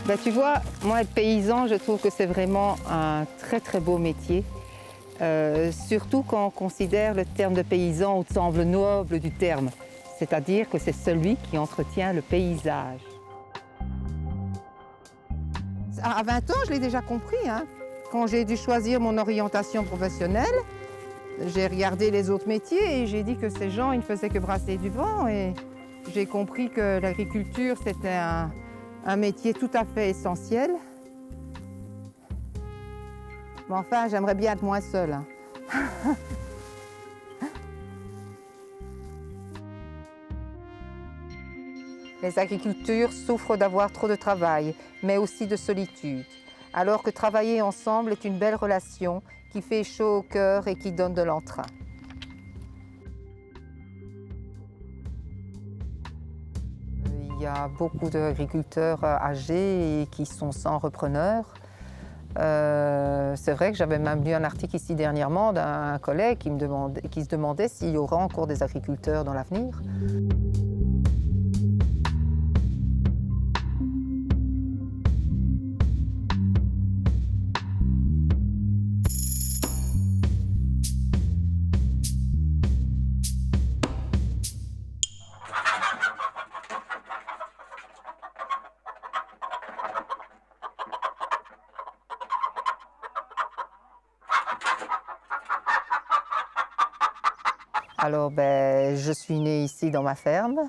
Ben, tu vois, moi, être paysan, je trouve que c'est vraiment un très très beau métier. Surtout quand on considère le terme de paysan au sens noble du terme. C'est-à-dire que c'est celui qui entretient le paysage. À 20 ans, je l'ai déjà compris, hein. Quand j'ai dû choisir mon orientation professionnelle, j'ai regardé les autres métiers et j'ai dit que ces gens, ils ne faisaient que brasser du vent. Et j'ai compris que l'agriculture, c'était un métier tout à fait essentiel. Mais enfin, j'aimerais bien être moins seule, hein. Les agriculteurs souffrent d'avoir trop de travail, mais aussi de solitude. Alors que travailler ensemble est une belle relation qui fait chaud au cœur et qui donne de l'entrain. Il y a beaucoup d'agriculteurs âgés et qui sont sans repreneur. C'est vrai que j'avais même lu un article ici dernièrement d'un collègue qui se demandait s'il y aura encore des agriculteurs dans l'avenir. Alors, je suis née ici dans ma ferme.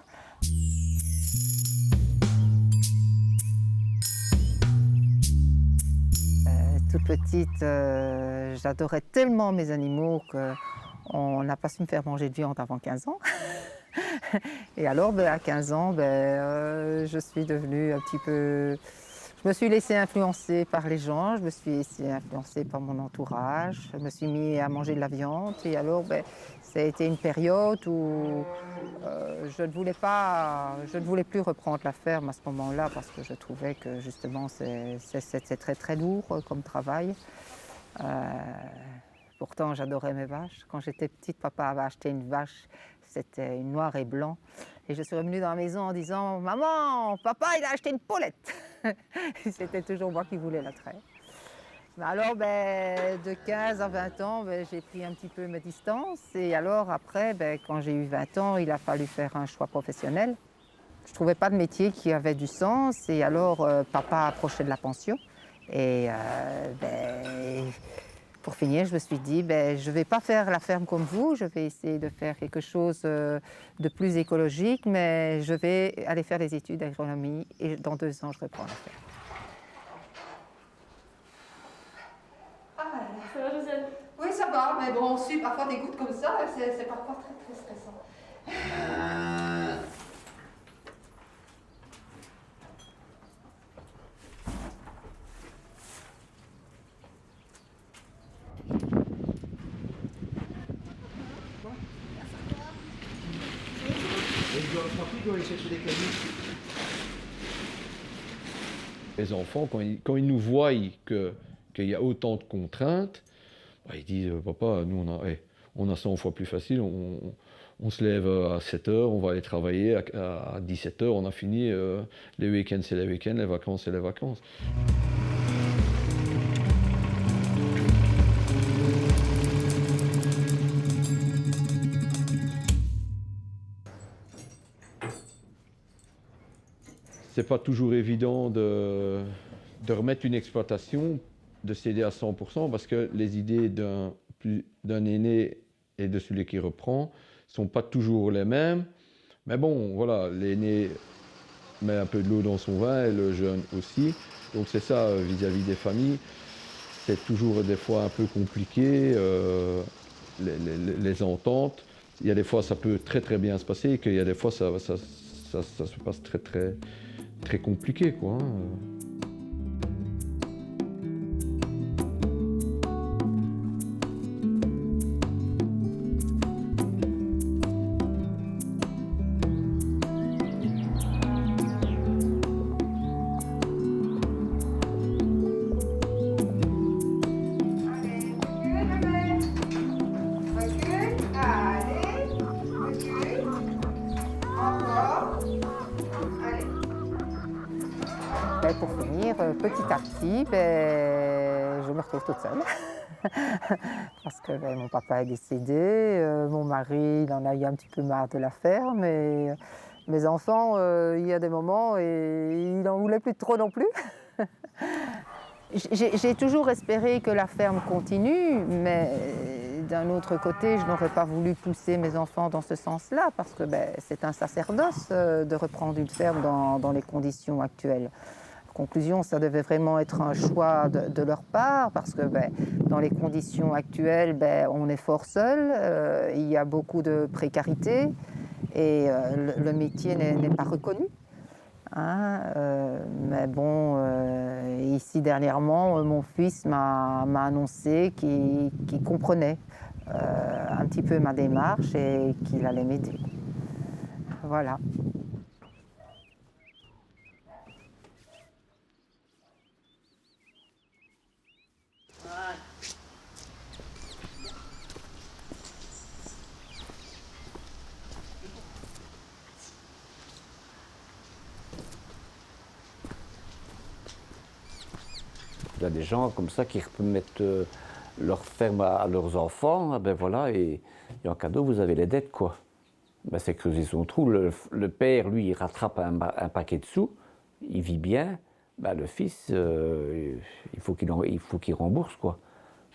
Toute petite, j'adorais tellement mes animaux qu'on n'a pas su me faire manger de viande avant 15 ans. Et alors, à 15 ans, je suis devenue un petit peu... Je me suis laissée influencer par les gens, je me suis laissée influencer par mon entourage, je me suis mis à manger de la viande. Et alors, ça a été une période où je ne voulais plus reprendre la ferme à ce moment-là parce que je trouvais que justement c'est très très lourd comme travail. Pourtant j'adorais mes vaches. Quand j'étais petite, papa avait acheté une vache, c'était une noire et blanc. Et je suis revenue dans la maison en disant « Maman, papa il a acheté une Paulette !» C'était toujours moi qui voulais la traire. Alors, de 15 à 20 ans, j'ai pris un petit peu mes distances. Et alors, après, quand j'ai eu 20 ans, il a fallu faire un choix professionnel. Je ne trouvais pas de métier qui avait du sens. Et alors, papa approchait de la pension. Et pour finir, je me suis dit, je ne vais pas faire la ferme comme vous. Je vais essayer de faire quelque chose de plus écologique. Mais je vais aller faire des études d'agronomie. Et dans 2 ans, je reprends la ferme. Ça va, Josiane? Oui, ça va, mais bon, si parfois des gouttes comme ça, c'est parfois très très stressant. Les enfants, quand ils nous voient qu'il y a autant de contraintes, ils disent « Papa, nous on a 100 fois plus facile, on se lève à 7 h, on va aller travailler, à 17 h, on a fini, les week-ends c'est les week-ends, les vacances c'est les vacances ». C'est pas toujours évident de remettre une exploitation, de céder à 100% parce que les idées d'un aîné et de celui qui reprend sont pas toujours les mêmes. Mais bon, voilà, l'aîné met un peu de l'eau dans son vin et le jeune aussi. Donc c'est ça vis-à-vis des familles. C'est toujours des fois un peu compliqué, les ententes. Il y a des fois ça peut très très bien se passer et qu'il y a des fois ça se passe très compliqué, quoi. pour finir, petit à petit, je me retrouve toute seule. Parce que mon papa est décédé, mon mari il en a eu un petit peu marre de la ferme et mes enfants, il y a des moments et il n'en voulait plus trop non plus. J'ai toujours espéré que la ferme continue, mais d'un autre côté, je n'aurais pas voulu pousser mes enfants dans ce sens-là, parce que c'est un sacerdoce de reprendre une ferme dans les conditions actuelles. En conclusion, ça devait vraiment être un choix de leur part, parce que dans les conditions actuelles, on est fort seul, il y a beaucoup de précarité et le métier n'est pas reconnu. Hein, mais bon, ici dernièrement, mon fils m'a annoncé qu'il comprenait un petit peu ma démarche et qu'il allait m'aider. Voilà. Il y a des gens comme ça qui remettent leur ferme à leurs enfants, ben voilà, et en cadeau, vous avez les dettes, quoi. Ben c'est creuser son trou. Le père, lui, il rattrape un paquet de sous, il vit bien. Ben le fils, il faut qu'il rembourse, quoi.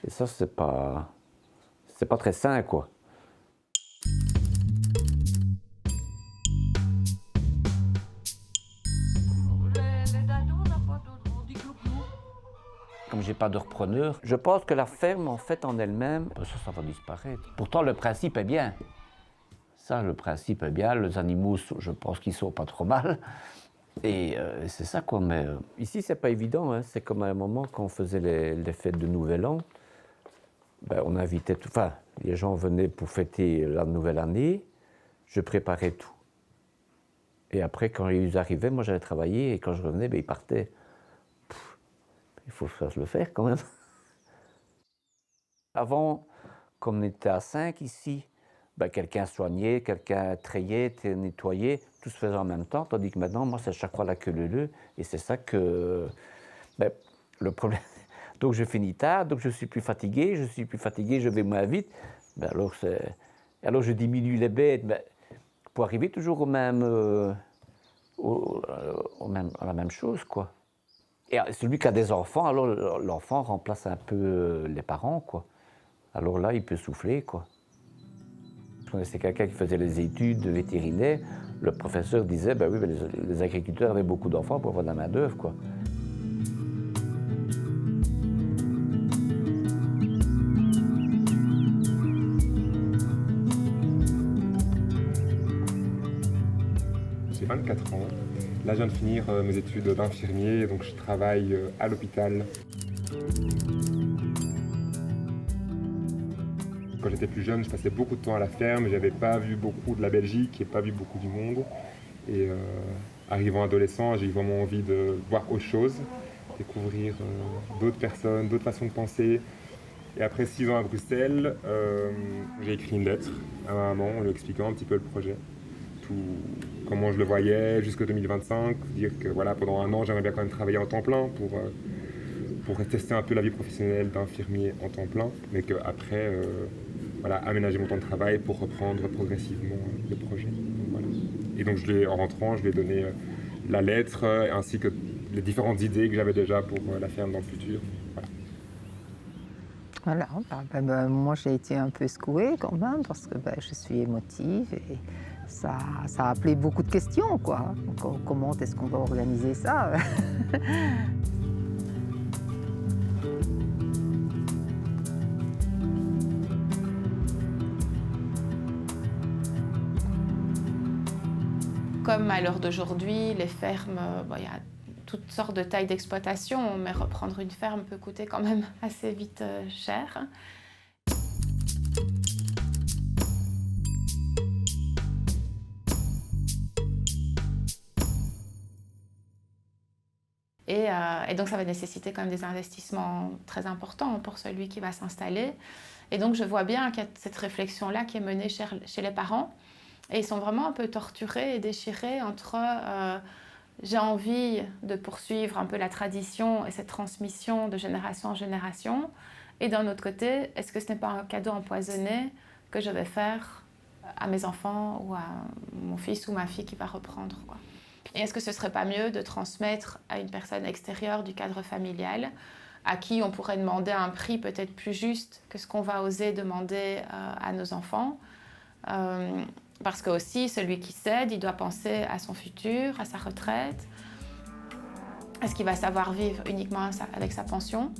Et ça, c'est pas très sain, quoi. Comme j'ai pas de repreneur, je pense que la ferme, en fait, en elle-même, ça va disparaître. Pourtant, le principe est bien. Ça, le principe est bien. Les animaux, je pense qu'ils sont pas trop mal. Et c'est ça, quoi. Mais ici, c'est pas évident. Hein. C'est comme à un moment, quand on faisait les fêtes de Nouvel An, on invitait tout. Enfin, les gens venaient pour fêter la nouvelle année. Je préparais tout. Et après, quand ils arrivaient, moi, j'allais travailler. Et quand je revenais, ils partaient. Il faut se le faire quand même. Avant, comme on était à 5 ici, quelqu'un soignait, quelqu'un trayait, nettoyait, tout se faisait en même temps, tandis que maintenant, moi, c'est chaque fois la queue leu. Et c'est ça que... le problème... Donc je finis tard, donc je suis plus fatigué, je vais moins vite. Alors je diminue les bêtes pour arriver toujours à la même chose, quoi. Et celui qui a des enfants, alors l'enfant remplace un peu les parents, quoi. Alors là, il peut souffler, quoi. Je connaissais quelqu'un qui faisait les études de vétérinaire. Le professeur disait, les agriculteurs avaient beaucoup d'enfants pour avoir de la main-d'œuvre, quoi. J'ai 24 ans. Là, je viens de finir mes études d'infirmier, donc je travaille à l'hôpital. Quand j'étais plus jeune, je passais beaucoup de temps à la ferme, j'avais pas vu beaucoup de la Belgique et pas vu beaucoup du monde. Et arrivant adolescent, j'ai eu vraiment envie de voir autre chose, découvrir d'autres personnes, d'autres façons de penser. Et après 6 ans à Bruxelles, j'ai écrit une lettre à ma maman en lui expliquant un petit peu le projet. Comment je le voyais jusqu'en 2025, dire que voilà, pendant 1 an, j'aimerais bien quand même travailler en temps plein pour tester un peu la vie professionnelle d'infirmier en temps plein, mais qu'après, aménager mon temps de travail pour reprendre progressivement le projet. Donc, voilà. Et donc, en rentrant, je lui ai donné la lettre ainsi que les différentes idées que j'avais déjà pour la ferme dans le futur. Voilà, moi j'ai été un peu secouée quand même parce que je suis émotive et ça a appelé beaucoup de questions, quoi. Comment est-ce qu'on va organiser ça? Comme à l'heure d'aujourd'hui, les fermes, il y a toutes sortes de tailles d'exploitation, mais reprendre une ferme peut coûter quand même assez vite cher. Et donc ça va nécessiter quand même des investissements très importants pour celui qui va s'installer. Et donc je vois bien qu'il y a cette réflexion-là qui est menée chez les parents. Et ils sont vraiment un peu torturés et déchirés entre j'ai envie de poursuivre un peu la tradition et cette transmission de génération en génération? Et d'un autre côté, est-ce que ce n'est pas un cadeau empoisonné que je vais faire à mes enfants ou à mon fils ou ma fille qui va reprendre, quoi? Et est-ce que ce ne serait pas mieux de transmettre à une personne extérieure du cadre familial, à qui on pourrait demander un prix peut-être plus juste que ce qu'on va oser demander à nos enfants? Parce que aussi, celui qui cède, il doit penser à son futur, à sa retraite. Est-ce qu'il va savoir vivre uniquement avec sa pension?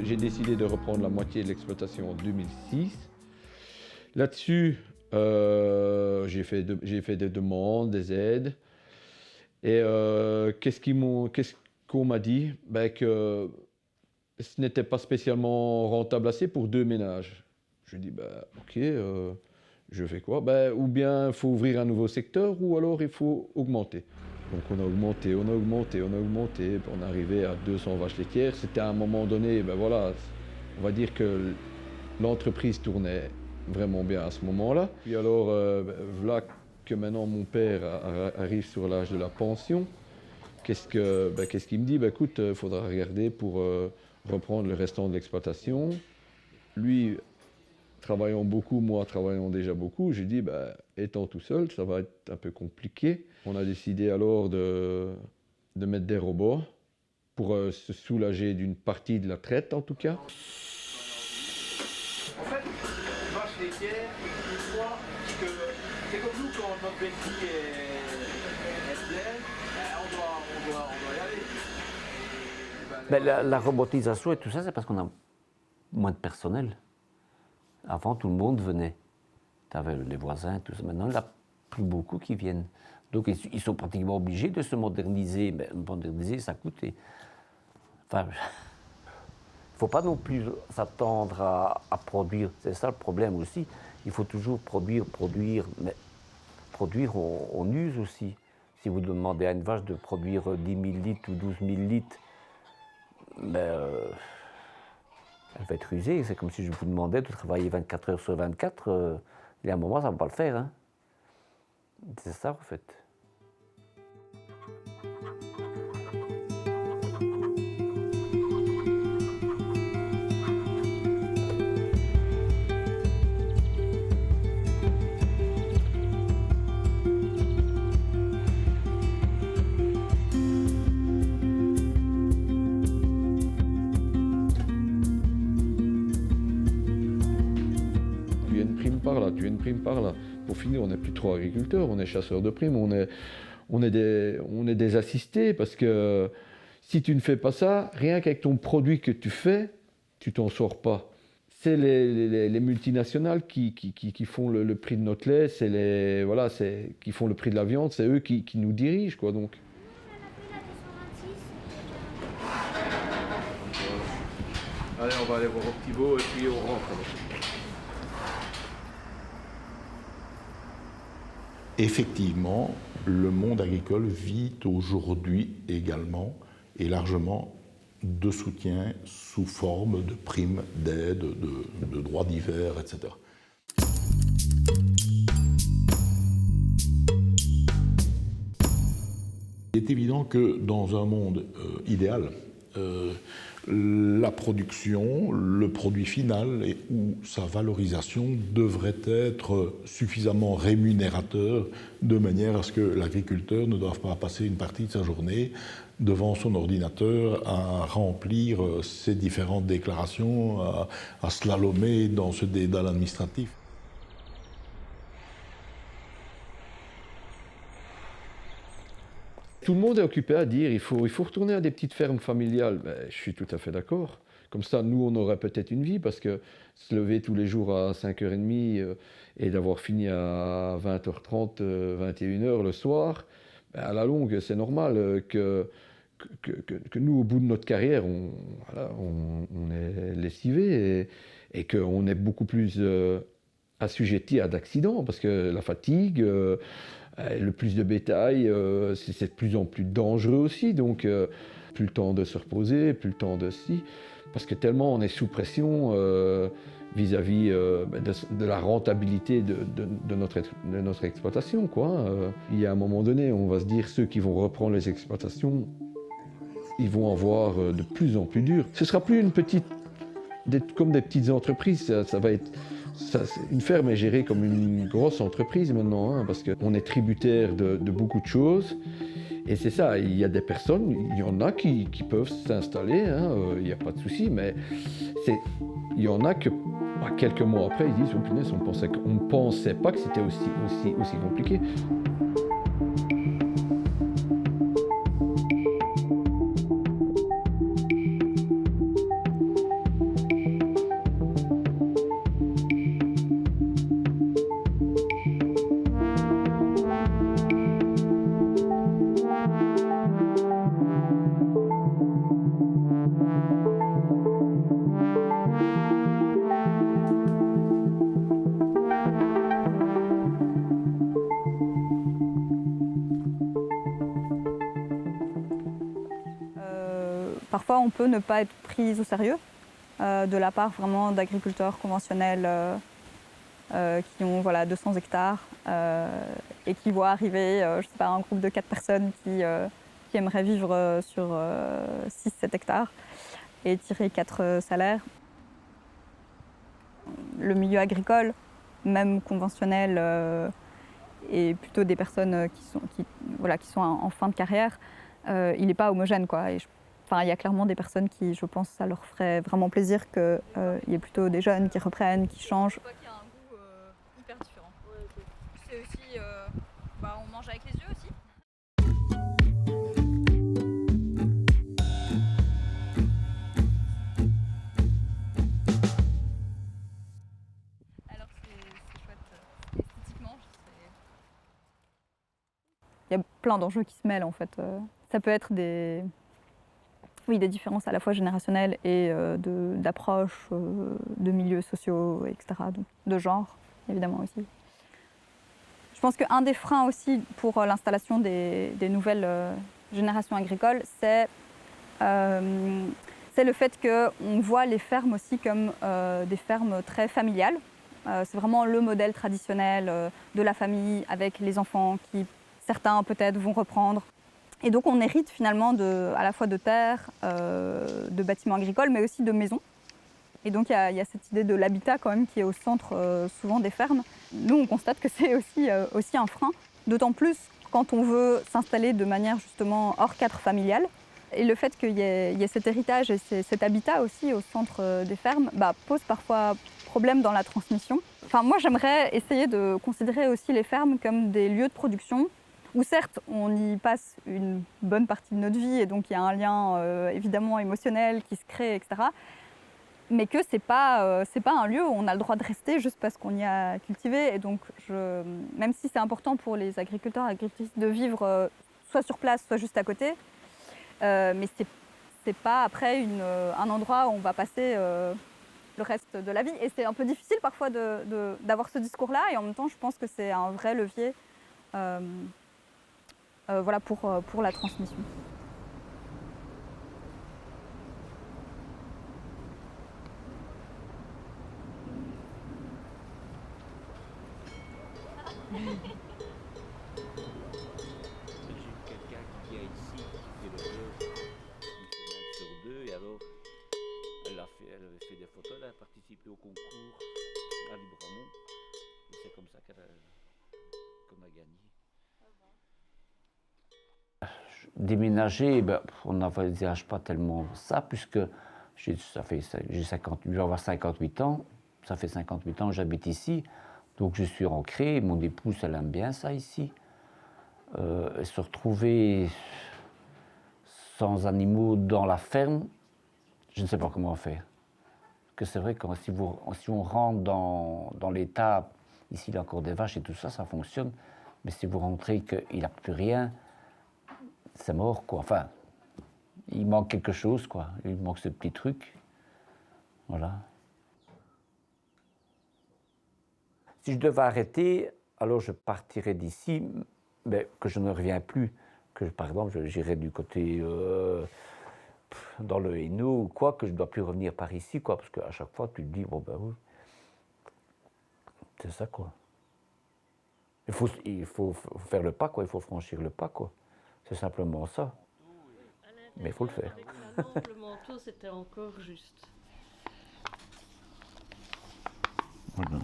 J'ai décidé de reprendre la moitié de l'exploitation en 2006. Là-dessus, j'ai fait des demandes, des aides. Et qu'est-ce qu'on m'a dit? Que ce n'était pas spécialement rentable assez pour 2 ménages. Je dis, ok, je fais quoi? Ou bien il faut ouvrir un nouveau secteur, ou alors il faut augmenter. Donc on a augmenté, on est arrivé à 200 vaches laitières. C'était à un moment donné, on va dire que l'entreprise tournait vraiment bien à ce moment-là. Puis alors, voilà que maintenant mon père arrive sur l'âge de la pension. Qu'est-ce qu'il me dit? Écoute, il faudra regarder pour reprendre le restant de l'exploitation. Lui, travaillant beaucoup, moi travaillant déjà beaucoup, j'ai dit, étant tout seul, ça va être un peu compliqué. On a décidé alors de mettre des robots pour se soulager d'une partie de la traite en tout cas. En fait, une vache laitière, une fois que c'est comme nous quand notre belle-fille est pleine, on doit y aller. La robotisation et tout ça, c'est parce qu'on a moins de personnel. Avant, tout le monde venait. Tu avais les voisins, tout ça. Maintenant, il n'y en a plus beaucoup qui viennent. Donc, ils sont pratiquement obligés de se moderniser. Mais moderniser, ça coûte. Enfin, il ne faut pas non plus s'attendre à produire. C'est ça le problème aussi. Il faut toujours produire. Mais produire, on use aussi. Si vous demandez à une vache de produire 10 000 litres ou 12 000 litres, elle va être usée. C'est comme si je vous demandais de travailler 24 heures sur 24. Il y a un moment, ça ne va pas le faire. Hein. C'est ça, en fait. Tu as une prime par là. Pour finir, on n'est plus trop agriculteurs, on est chasseurs de primes, on est des assistés, parce que si tu ne fais pas ça, rien qu'avec ton produit que tu fais, tu t'en sors pas. C'est les multinationales qui font le prix de notre lait, qui font le prix de la viande, c'est eux qui nous dirigent, quoi, donc. Allez, on va aller voir au petit beau et puis on rentre. Effectivement, le monde agricole vit aujourd'hui également et largement de soutien sous forme de primes, d'aides, de droits divers, etc. Il est évident que dans un monde idéal, la production, le produit final ou sa valorisation devrait être suffisamment rémunérateur de manière à ce que l'agriculteur ne doive pas passer une partie de sa journée devant son ordinateur à remplir ses différentes déclarations, à slalomer dans ce dédale administratif. Tout le monde est occupé à dire il faut retourner à des petites fermes familiales. Je suis tout à fait d'accord. Comme ça, nous, on aurait peut-être une vie, parce que se lever tous les jours à 5h30 et d'avoir fini à 20h30, 21h le soir, à la longue, c'est normal que nous, au bout de notre carrière, on est lessivé et qu'on est beaucoup plus assujettis à d'accidents, parce que la fatigue, le plus de bétail, c'est de plus en plus dangereux aussi, donc plus le temps de se reposer, plus le temps de si, parce que tellement on est sous pression vis-à-vis de la rentabilité de notre exploitation, quoi. Il y a un moment donné, on va se dire, ceux qui vont reprendre les exploitations, ils vont avoir de plus en plus dur. Ce ne sera plus comme des petites entreprises, ça va être... une ferme est gérée comme une grosse entreprise maintenant, hein, parce qu'on est tributaire de beaucoup de choses. Et c'est ça, il y a des personnes, il y en a qui peuvent s'installer, hein, il n'y a pas de souci, mais il y en a que quelques mois après, ils disent « Oh punaise, on ne pensait pas que c'était aussi compliqué ». Parfois, on peut ne pas être pris au sérieux de la part vraiment d'agriculteurs conventionnels qui ont 200 hectares et qui voient arriver je sais pas, un groupe de 4 personnes qui aimeraient vivre sur 6-7 hectares et tirer 4 salaires. Le milieu agricole, même conventionnel, et plutôt des personnes qui sont en fin de carrière, il n'est pas homogène, quoi. Et il y a clairement des personnes qui, je pense, ça leur ferait vraiment plaisir qu'il y ait plutôt des jeunes qui reprennent, qui changent. Je vois qu'il y a un goût hyper différent. C'est aussi, on mange avec les yeux aussi. Alors c'est chouette, esthétiquement. Il y a plein d'enjeux qui se mêlent en fait. Ça peut être des différences à la fois générationnelles et d'approche, de milieux sociaux, etc., donc de genre, évidemment aussi. Je pense qu'un des freins aussi pour l'installation des nouvelles générations agricoles, c'est le fait qu'on voit les fermes aussi comme des fermes très familiales. C'est vraiment le modèle traditionnel de la famille avec les enfants qui, certains peut-être, vont reprendre. Et donc on hérite finalement à la fois de terres, de bâtiments agricoles, mais aussi de maisons. Et donc il y a cette idée de l'habitat quand même qui est au centre souvent des fermes. Nous on constate que c'est aussi un frein, d'autant plus quand on veut s'installer de manière justement hors cadre familial. Et le fait qu'il y ait cet héritage et cet habitat aussi au centre des fermes pose parfois problème dans la transmission. Enfin, moi j'aimerais essayer de considérer aussi les fermes comme des lieux de production où certes, on y passe une bonne partie de notre vie et donc il y a un lien évidemment émotionnel qui se crée, etc. Mais que c'est pas un lieu où on a le droit de rester juste parce qu'on y a cultivé. Et donc, même si c'est important pour les agriculteurs et agricultrices de vivre soit sur place, soit juste à côté, mais c'est pas après un endroit où on va passer le reste de la vie. Et c'est un peu difficile parfois d'avoir ce discours-là. Et en même temps, je pense que c'est un vrai levier. Pour la transmission. J'ai quelqu'un qui vient ici, qui fait le bœuf une semaine sur deux, et alors elle avait fait des photos, elle a participé au concours à Libramont, et c'est comme ça qu'on a gagné. Déménager, on n'envisage pas tellement ça, puisque je vais avoir 58 ans, ça fait 58 ans que j'habite ici, donc je suis ancré, mon épouse, elle aime bien ça ici. Se retrouver sans animaux dans la ferme, je ne sais pas comment faire. Parce que c'est vrai que si on rentre dans l'état, ici il y a encore des vaches et tout ça, ça fonctionne, mais si vous rentrez qu'il n'y a plus rien, c'est mort, quoi. Enfin, il manque quelque chose, quoi. Il manque ce petit truc. Voilà. Si je devais arrêter, alors je partirais d'ici, mais que je ne reviens plus. Que, par exemple, j'irais du côté dans le Hainaut ou quoi, que je ne dois plus revenir par ici, quoi, parce qu'à chaque fois, tu te dis, bon ben oui, c'est ça, quoi. Il faut faire le pas, quoi, il faut franchir le pas, quoi. C'est simplement ça. Mais il faut le faire. Le manteau, c'était encore juste. Voilà.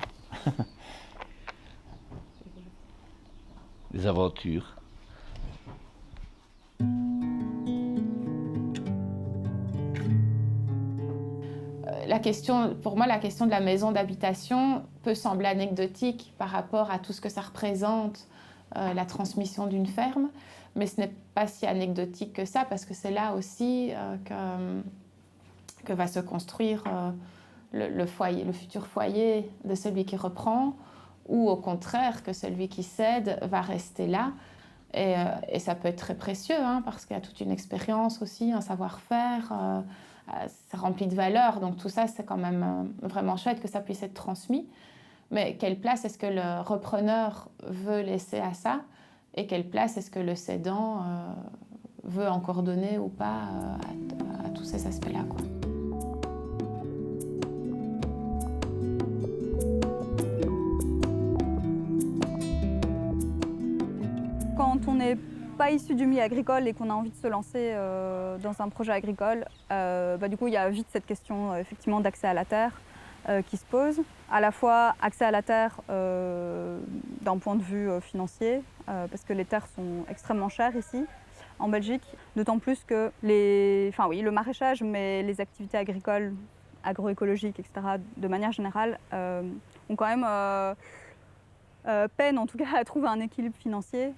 Des aventures. Pour moi, la question de la maison d'habitation peut sembler anecdotique par rapport à tout ce que ça représente, la transmission d'une ferme, mais ce n'est pas si anecdotique que ça, parce que c'est là aussi que va se construire le futur foyer de celui qui reprend, ou au contraire que celui qui cède va rester là. Et ça peut être très précieux, hein, parce qu'il y a toute une expérience aussi, un savoir-faire, c'est rempli de valeurs, donc tout ça c'est quand même vraiment chouette que ça puisse être transmis. Mais quelle place est-ce que le repreneur veut laisser à ça, et quelle place est-ce que le cédant veut encore donner ou pas à tous ces aspects-là, quoi. Quand on n'est pas issu du milieu agricole et qu'on a envie de se lancer dans un projet agricole, du coup il y a vite cette question effectivement d'accès à la terre qui se pose. À la fois accès à la terre d'un point de vue financier, parce que les terres sont extrêmement chères ici en Belgique, d'autant plus que le maraîchage, mais les activités agricoles, agroécologiques, etc., de manière générale, ont quand même peine en tout cas à trouver un équilibre financier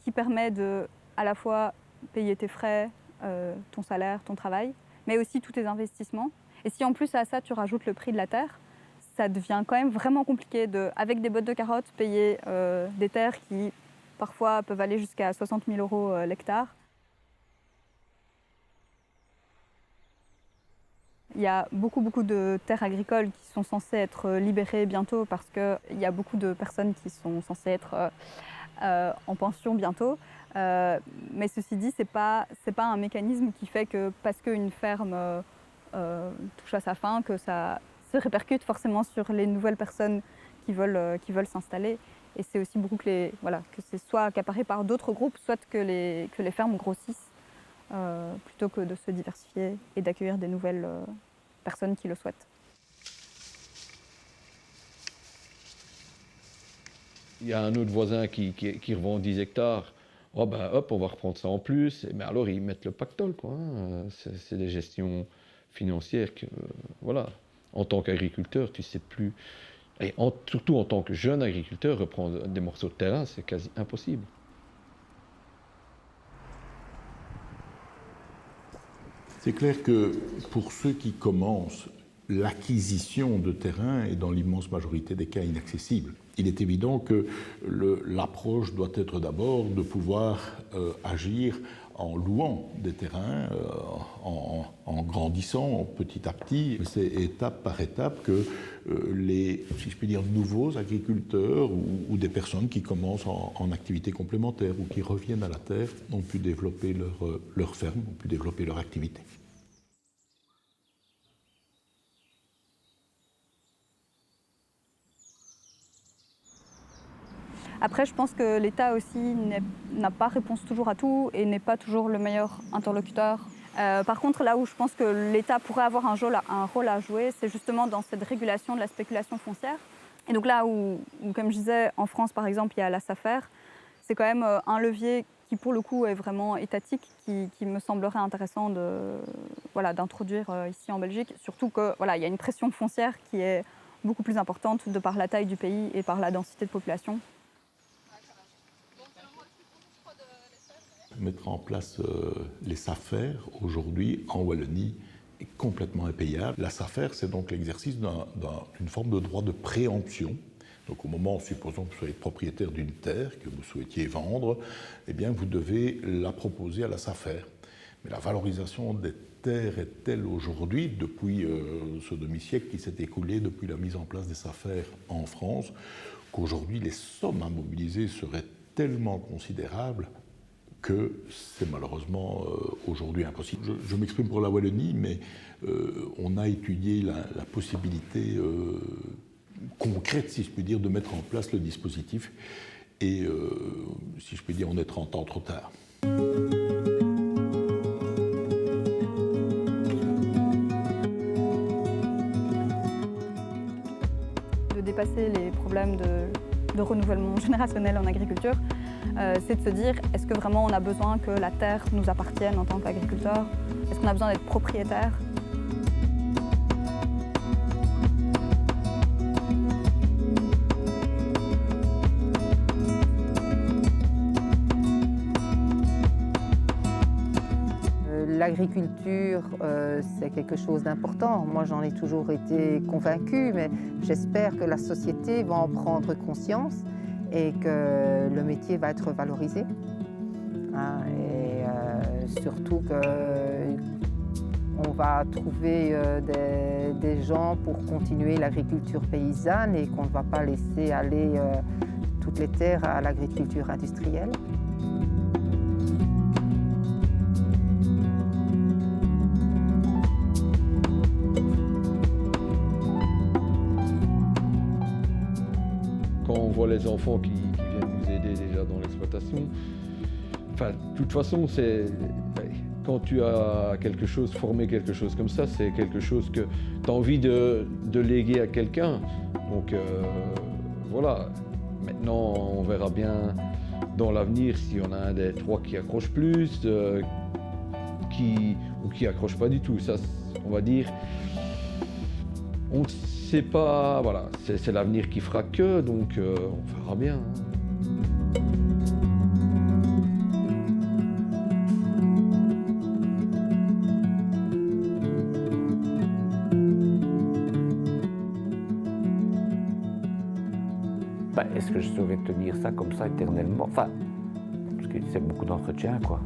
qui permet de à la fois payer tes frais, ton salaire, ton travail, mais aussi tous tes investissements. Et si en plus à ça tu rajoutes le prix de la terre, ça devient quand même vraiment compliqué avec des bottes de carottes, payer des terres qui parfois peuvent aller jusqu'à 60 000 € l'hectare. Il y a beaucoup de terres agricoles qui sont censées être libérées bientôt parce qu'il y a beaucoup de personnes qui sont censées être en pension bientôt. Mais ceci dit, c'est pas un mécanisme qui fait que parce qu'une ferme touche à sa fin, que ça se répercute forcément sur les nouvelles personnes qui veulent s'installer. Et c'est aussi beaucoup que c'est soit accaparé par d'autres groupes, soit que les fermes grossissent plutôt que de se diversifier et d'accueillir des nouvelles personnes qui le souhaitent. Il y a un autre voisin qui revend 10 hectares. Oh ben hop, on va reprendre ça en plus. Mais alors ils mettent le pactole, quoi. Hein. C'est des gestions financières que, voilà. En tant qu'agriculteur, tu sais plus. Et surtout en tant que jeune agriculteur, reprendre des morceaux de terrain, c'est quasi impossible. C'est clair que pour ceux qui commencent, l'acquisition de terrain est dans l'immense majorité des cas inaccessible. Il est évident que l'approche doit être d'abord de pouvoir agir en louant des terrains, en grandissant petit à petit. C'est étape par étape que les, si je puis dire, nouveaux agriculteurs ou des personnes qui commencent en activité complémentaire ou qui reviennent à la terre ont pu développer leur ferme, ont pu développer leur activité. Après, je pense que l'État aussi n'a pas réponse toujours à tout et n'est pas toujours le meilleur interlocuteur. Par contre, là où je pense que l'État pourrait avoir un rôle à jouer, c'est justement dans cette régulation de la spéculation foncière. Et donc là où, comme je disais, en France, par exemple, il y a la SAFER, c'est quand même un levier qui, pour le coup, est vraiment étatique, qui me semblerait intéressant d'introduire ici en Belgique. Surtout qu'il y a une pression foncière qui est beaucoup plus importante de par la taille du pays et par la densité de population. Mettre en place les SAFER aujourd'hui en Wallonie est complètement impayable. La SAFER, c'est donc l'exercice d'une forme de droit de préemption. Donc au moment, supposons que vous soyez propriétaire d'une terre que vous souhaitiez vendre, eh bien vous devez la proposer à la SAFER. Mais la valorisation des terre est telle aujourd'hui, depuis ce demi-siècle qui s'est écoulé, depuis la mise en place des SAFER en France, qu'aujourd'hui les sommes à mobiliser seraient tellement considérables que c'est malheureusement aujourd'hui impossible. Je m'exprime pour la Wallonie, mais on a étudié la possibilité concrète, si je puis dire, de mettre en place le dispositif. Et, si je puis dire, on est 30 ans trop tard. De dépasser les problèmes de renouvellement générationnel en agriculture, c'est de se dire, est-ce que vraiment on a besoin que la terre nous appartienne en tant qu'agriculteur? Est-ce qu'on a besoin d'être propriétaire? L'agriculture, c'est quelque chose d'important. Moi, j'en ai toujours été convaincue, mais j'espère que la société va en prendre conscience et que le métier va être valorisé. Et surtout qu'on va trouver des gens pour continuer l'agriculture paysanne et qu'on ne va pas laisser aller toutes les terres à l'agriculture industrielle. Quand on voit les enfants qui viennent nous aider déjà dans l'exploitation, enfin, de toute façon, quand tu as quelque chose, former quelque chose comme ça, c'est quelque chose que tu as envie de léguer à quelqu'un. Donc voilà, maintenant on verra bien dans l'avenir si on a un des trois qui accroche plus, ou qui accroche pas du tout. Ça, on va dire, on ne sait pas, voilà, c'est l'avenir qui fera que, donc on verra bien. Est-ce que je saurais tenir ça comme ça éternellement? Enfin, parce que c'est beaucoup d'entretien, quoi.